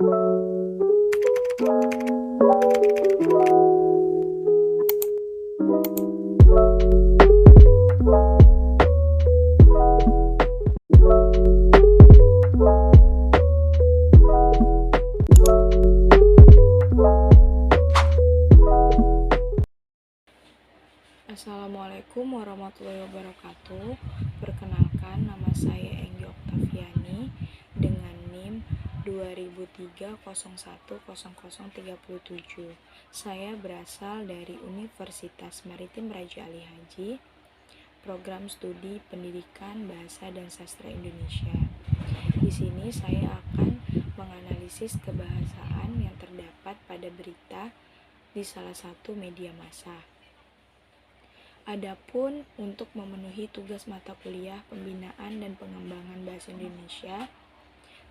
Assalamualaikum warahmatullahi wabarakatuh. Perkenalkan, nama saya Enggi Oktaviani dengan NIM 2003010037. Saya berasal dari Universitas Maritim Raja Ali Haji, Program Studi Pendidikan Bahasa dan Sastra Indonesia. Di sini saya akan menganalisis kebahasaan yang terdapat pada berita di salah satu media massa. Adapun untuk memenuhi tugas mata kuliah pembinaan dan pengembangan bahasa Indonesia,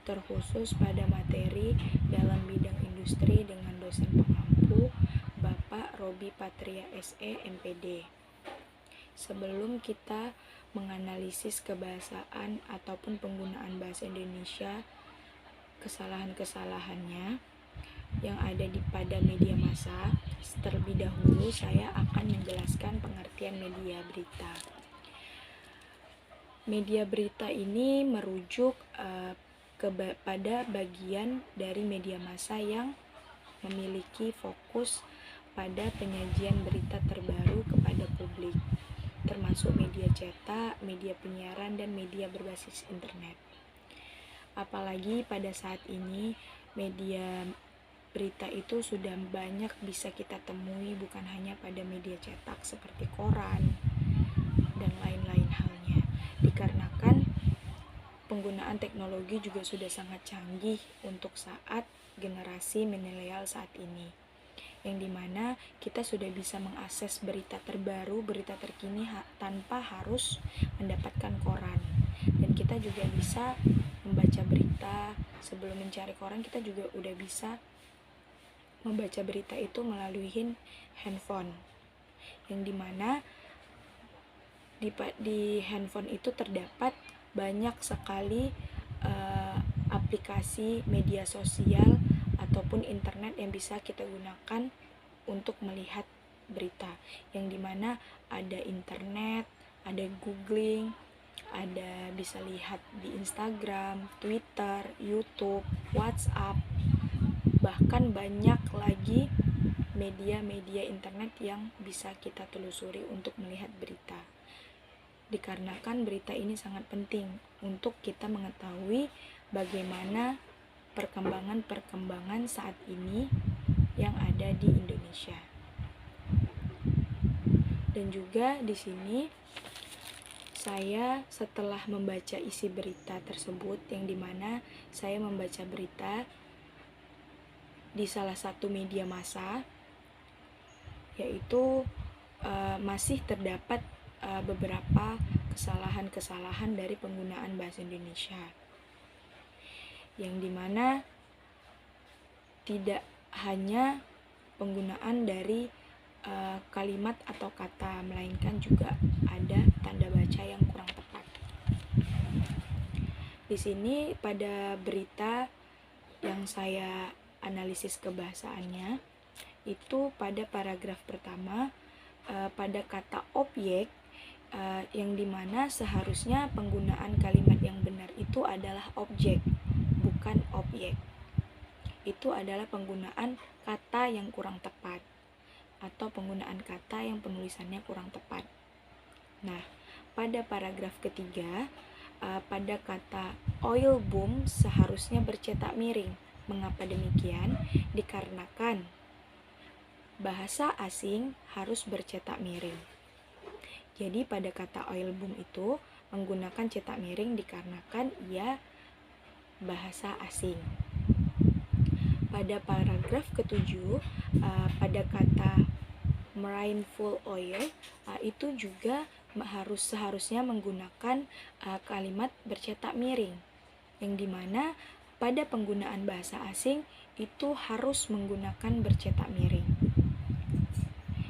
terkhusus pada materi dalam bidang industri dengan dosen pengampu, Bapak Robi Patria SE MPD. Sebelum kita menganalisis kebahasaan ataupun penggunaan bahasa Indonesia, kesalahan-kesalahannya yang ada pada media massa, terlebih dahulu saya akan menjelaskan pengertian media berita. Media berita ini merujuk pada bagian dari media massa yang memiliki fokus pada penyajian berita terbaru kepada publik, termasuk media cetak, media penyiaran, dan media berbasis internet. Apalagi pada saat ini media berita itu sudah banyak bisa kita temui, bukan hanya pada media cetak seperti koran dan lain-lain halnya, dikarenakan penggunaan teknologi juga sudah sangat canggih untuk saat generasi milenial saat ini, yang dimana kita sudah bisa mengakses berita terbaru, berita terkini tanpa harus mendapatkan koran. Dan kita juga bisa membaca berita sebelum mencari koran, kita juga udah bisa membaca berita itu melalui handphone, yang dimana di handphone itu terdapat banyak sekali aplikasi media sosial ataupun internet yang bisa kita gunakan untuk melihat berita, yang dimana ada internet, ada googling, ada bisa lihat di Instagram, Twitter, YouTube, WhatsApp, bahkan banyak lagi media-media internet yang bisa kita telusuri untuk melihat berita. Dikarenakan berita ini sangat penting untuk kita mengetahui bagaimana perkembangan saat ini yang ada di Indonesia. Dan juga di sini saya setelah membaca isi berita tersebut, yang dimana saya membaca berita di salah satu media massa, yaitu masih terdapat beberapa kesalahan-kesalahan dari penggunaan bahasa Indonesia, yang dimana tidak hanya penggunaan dari kalimat atau kata, melainkan juga ada tanda baca yang kurang tepat. Di sini pada berita yang saya analisis kebahasaannya, itu pada paragraf pertama pada kata objek, yang dimana seharusnya penggunaan kalimat yang benar itu adalah objek, bukan objek. Itu adalah penggunaan kata yang kurang tepat, atau penggunaan kata yang penulisannya kurang tepat. Nah, pada paragraf ketiga, pada kata oil boom seharusnya bercetak miring. Mengapa demikian? Dikarenakan bahasa asing harus bercetak miring. Jadi pada kata oil boom itu menggunakan cetak miring dikarenakan ia bahasa asing. Pada paragraf ketujuh, pada kata marine fuel oil, itu juga seharusnya menggunakan kalimat bercetak miring, yang dimana pada penggunaan bahasa asing itu harus menggunakan bercetak miring.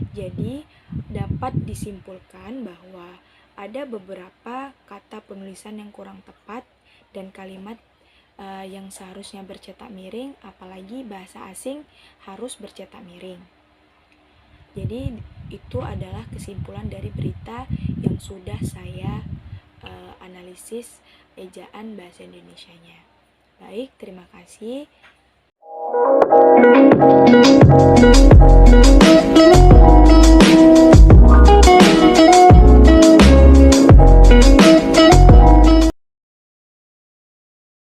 Jadi dapat disimpulkan bahwa ada beberapa kata penulisan yang kurang tepat dan kalimat yang seharusnya bercetak miring, apalagi bahasa asing harus bercetak miring. Jadi itu adalah kesimpulan dari berita yang sudah saya analisis ejaan bahasa Indonesianya. Baik, terima kasih.